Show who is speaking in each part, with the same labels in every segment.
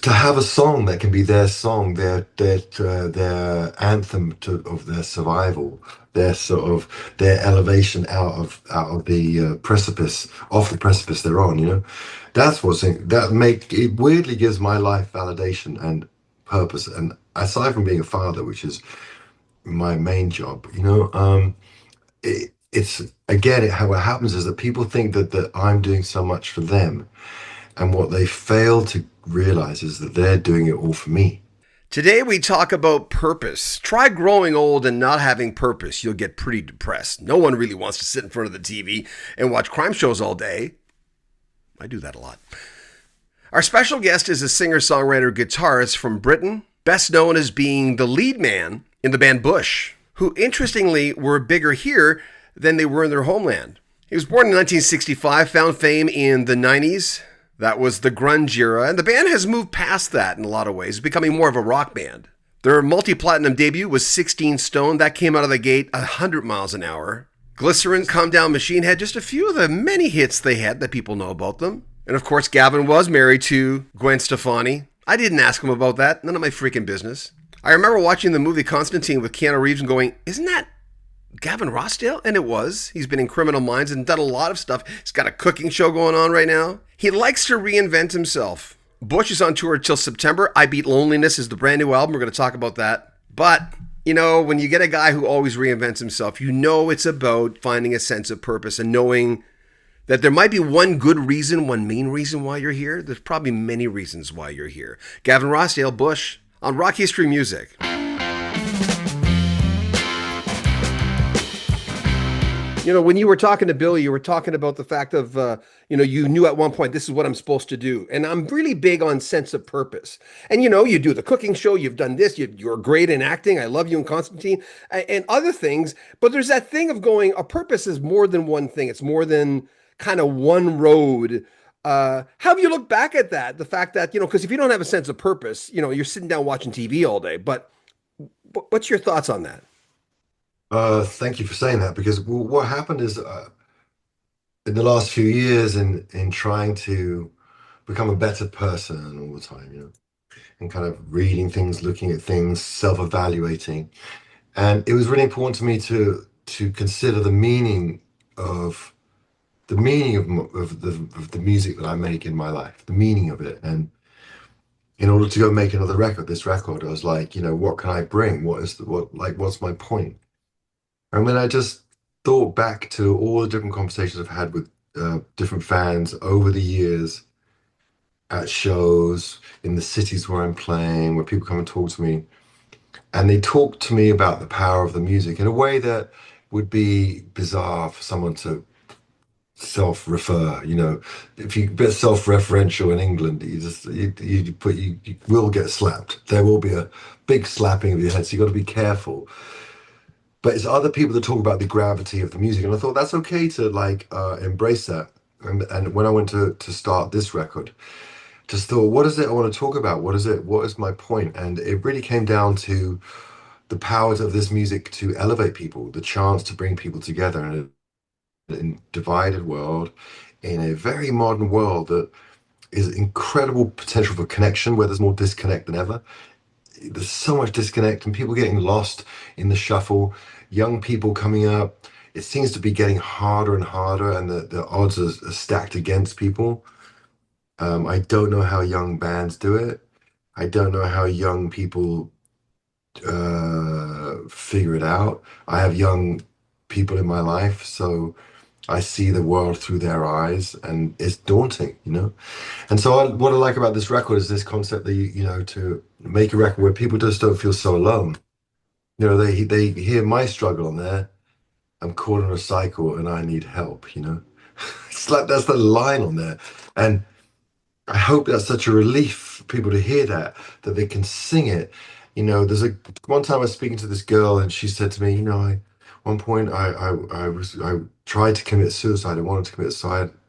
Speaker 1: to have a song that can be their song, their anthem of their survival, their sort of their elevation out of the precipice, off the precipice they're on. That's that make it weirdly gives my life validation and purpose. And aside from being a father, which is my main job, it's again how what happens is that people think that I'm doing so much for them, and what they fail to realize is that they're doing it all for me.
Speaker 2: Today we talk about purpose. Try growing old and not having purpose. You'll get pretty depressed. No one really wants to sit in front of the TV and watch crime shows all day. I do that a lot. Our special guest is a singer-songwriter guitarist from Britain, best known as being the lead man in the band Bush, who interestingly were bigger here than they were in their homeland. He was born in 1965, found fame in the 90s. That was the grunge era, and the band has moved past that in a lot of ways, becoming more of a rock band. Their multi-platinum debut was 16 Stone. That came out of the gate 100 miles an hour. Glycerin, Calm Down Machine had just a few of the many hits they had that people know about them. And of course, Gavin was married to Gwen Stefani. I didn't ask him about that. None of my freaking business. I remember watching the movie Constantine with Keanu Reeves and going, isn't that Gavin Rossdale? And it was. He's been in Criminal Minds and done a lot of stuff. He's got a cooking show going on right now. He likes to reinvent himself. Bush is on tour till September. I Beat Loneliness is the brand new album. We're going to talk about that. But, when you get a guy who always reinvents himself, it's about finding a sense of purpose and knowing that there might be one good reason, one main reason why you're here. There's probably many reasons why you're here. Gavin Rossdale, Bush, on Rock History Music. When you were talking to Billy, you were talking about the fact of, you knew at one point, this is what I'm supposed to do. And I'm really big on sense of purpose. And, you do the cooking show, you've done this, you're great in acting. I love you in Constantine and other things. But there's that thing of going, a purpose is more than one thing. It's more than kind of one road. How have you looked back at that? The fact that, because if you don't have a sense of purpose, you're sitting down watching TV all day. But what's your thoughts on that?
Speaker 1: Thank you for saying that because what happened is in the last few years in trying to become a better person all the time, and kind of reading things, looking at things, self-evaluating, and it was really important to me to consider of of the music that I make in my life, the meaning of it, and in order to go make another record, this record, I was like, what can I bring? What's my point? And when I just thought back to all the different conversations I've had with different fans over the years at shows in the cities where I'm playing, where people come and talk to me, and they talk to me about the power of the music in a way that would be bizarre for someone to self-refer. If you get self-referential in England, you will get slapped. There will be a big slapping of your head, so you got to be careful. But it's other people that talk about the gravity of the music, and I thought that's okay to embrace that. And when I went to start this record, just thought, what is it I want to talk about? What is it? What is my point? And it really came down to the powers of this music to elevate people, the chance to bring people together in a divided world, in a very modern world that is incredible potential for connection, where there's more disconnect than ever. There's so much disconnect and people getting lost in the shuffle, young people coming up. It seems to be getting harder and harder, and the odds are stacked against people. I don't know how young bands do it. I don't know how young people figure it out. I have young people in my life, so I see the world through their eyes, and it's daunting. And so what I like about this record is this concept that to make a record where people just don't feel so alone. They hear my struggle on there. I'm caught in a cycle and I need help. It's like that's the line on there. And I hope that's such a relief for people to hear that they can sing it. There's one time I was speaking to this girl and she said to me, one point I tried to commit suicide. I wanted to commit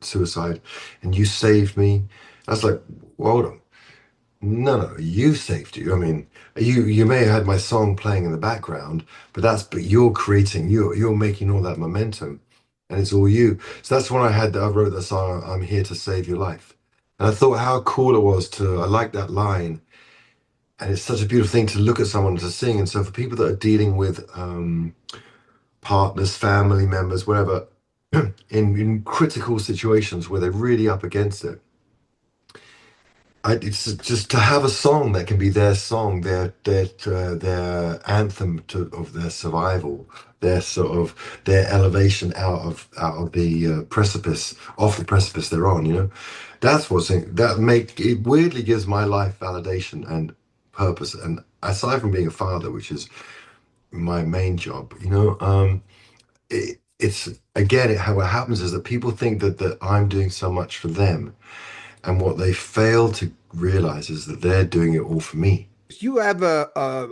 Speaker 1: suicide, and you saved me. I was like, well, hold on. No, no, you saved you. I mean, you may have had my song playing in the background, but you're creating, you're making all that momentum, and it's all you. So that's when I wrote that song, I'm here to save your life. And I thought how cool it was to, I like that line. And it's such a beautiful thing to look at someone to sing. And so for people that are dealing with partners, family members, whatever, in critical situations where they're really up against it, it's just to have a song that can be their song, their anthem of their survival, their sort of their elevation out of the precipice, off the precipice they're on. That's that make it weirdly gives my life validation and purpose. And aside from being a father, which is my main job, it's again how what happens is that people think that I'm doing so much for them, and what they fail to realize is that they're doing it all for me.
Speaker 2: You have a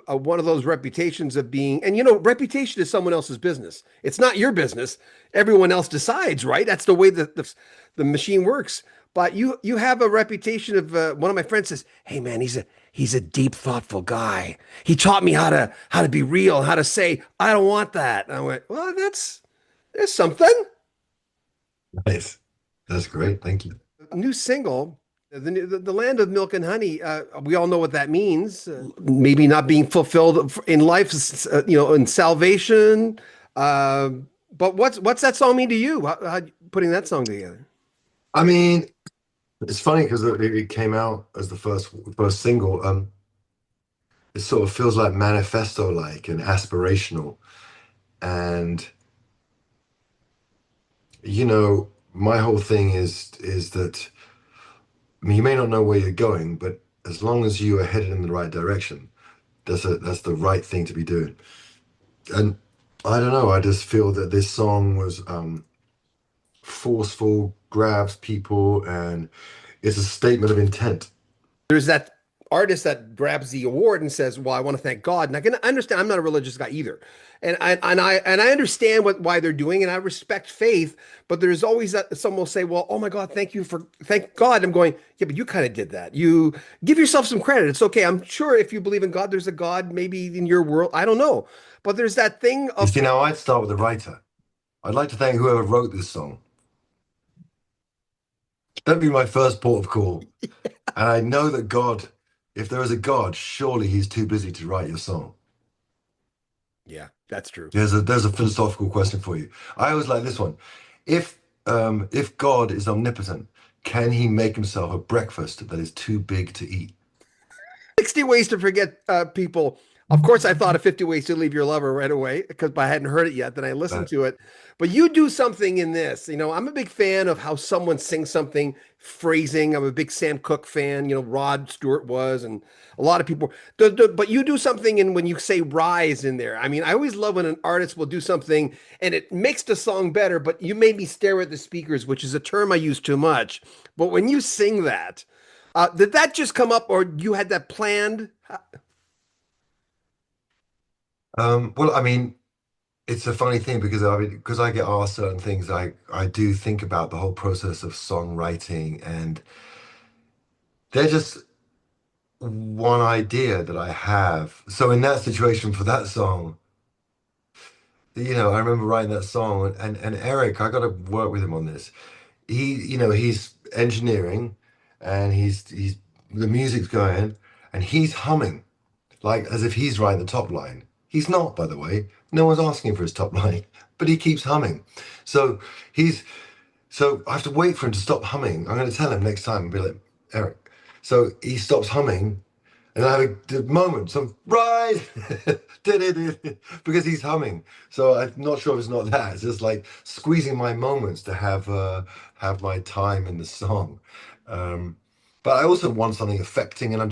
Speaker 2: one of those reputations of being, and reputation is someone else's business. It's not your business. Everyone else decides, right? That's the way that the machine works. But you have a reputation of one of my friends says, "Hey man, he's a deep, thoughtful guy. He taught me how to be real, how to say I don't want that." And I went, "Well, there's something."
Speaker 1: Nice. That's great. Thank you.
Speaker 2: New single, the land of milk and honey. We all know what that means. Maybe not being fulfilled in life, in salvation. Uh, but what's that song mean to you? How putting that song together?
Speaker 1: I mean, it's funny because it came out as the first single. It sort of feels like manifesto like and aspirational. And my whole thing is that I mean, you may not know where you're going, but as long as you are headed in the right direction, that's the right thing to be doing. And I don't know, I just feel that this song was forceful, grabs people, and it's a statement of intent.
Speaker 2: There's that artist that grabs the award and says, "Well, I want to thank God." And I can understand. I'm not a religious guy either, and I understand why they're doing, and I respect faith. But there's always that someone will say, "Well, oh my God, thank God." I'm going, yeah, but you kind of did that. You give yourself some credit. It's okay. I'm sure if you believe in God, there's a God maybe in your world. I don't know, but there's that thing
Speaker 1: You
Speaker 2: of
Speaker 1: see, now I'd start with the writer. I'd like to thank whoever wrote this song. That'd be my first port of call. And I know that God, if there is a God, surely he's too busy to write your song.
Speaker 2: yeah, that's true.
Speaker 1: There's a philosophical question for you. I always like this one. If God is omnipotent, can he make himself a breakfast that is too big to eat?
Speaker 2: 60 ways to forget people. Of course, I thought of 50 ways to leave your lover right away because I hadn't heard it yet. Then I listened
Speaker 1: But
Speaker 2: to it. But you do something in this. I'm a big fan of how someone sings something, phrasing. I'm a big Sam Cooke fan. Rod Stewart was, and a lot of people. But you do something in when you say rise in there. I mean, I always love when an artist will do something and it makes the song better, but you made me stare at the speakers, which is a term I use too much. But when you sing that, did that just come up or you had that planned?
Speaker 1: well, I mean, it's a funny thing because I get asked certain things. I do think about the whole process of songwriting, and they're just one idea that I have. So in that situation for that song, I remember writing that song, and Eric, I got to work with him on this. He's engineering, and he's the music's going, and he's humming like as if he's writing the top line. He's not, by the way. No one's asking for his top line, but he keeps humming. So he's so I have to wait for him to stop humming. I'm going to tell him next time and be like, Eric. So he stops humming, and I have a moment, some right, because he's humming. So I'm not sure if it's not that. It's just like squeezing my moments to have my time in the song. Um, but I also want something affecting, and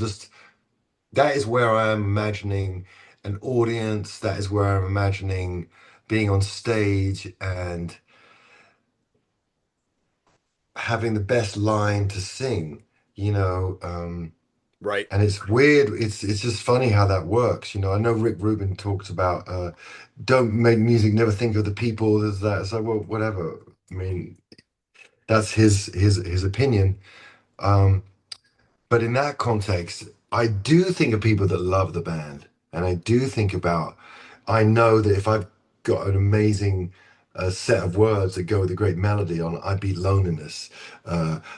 Speaker 1: that is where I am imagining an audience. That is where I'm imagining being on stage and having the best line to sing. You know.
Speaker 2: Right.
Speaker 1: And it's weird. It's just funny how that works. I know Rick Rubin talks about don't make music, never think of the people. There's that. It's like, well, whatever. I mean, that's his opinion. Um, but in that context, I do think of people that love the band, and I do think about. I know that if I've got an amazing a set of words that go with a great melody on I Beat Loneliness,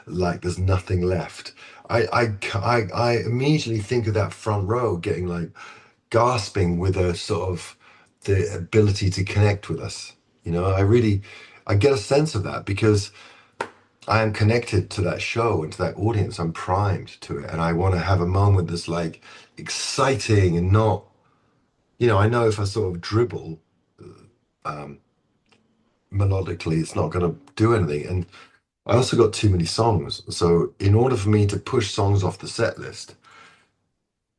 Speaker 1: like there's nothing left. I immediately think of that front row getting like gasping with a sort of the ability to connect with us. You know, I get a sense of that because I am connected to that show and to that audience. I'm primed to it, and I want to have a moment that's like exciting and not, you know, I know if I sort of dribble um, melodically, it's not going to do anything. And I also got too many songs, so in order for me to push songs off the set list,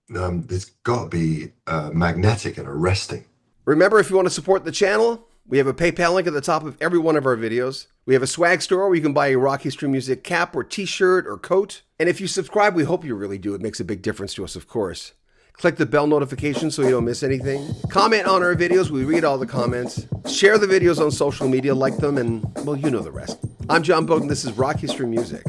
Speaker 1: it's got to be magnetic and arresting.
Speaker 2: Remember, if you want to support the channel, we have a PayPal link at the top of every one of our videos. We have a swag store where you can buy a Rock History Music cap or t-shirt or coat. And if you subscribe, we hope you really do. It makes a big difference to us, of course. Click the bell notification so you don't miss anything. Comment on our videos. We read all the comments. Share the videos on social media, like them, and, well, you know the rest. I'm John Bowden. This is Rock History Music.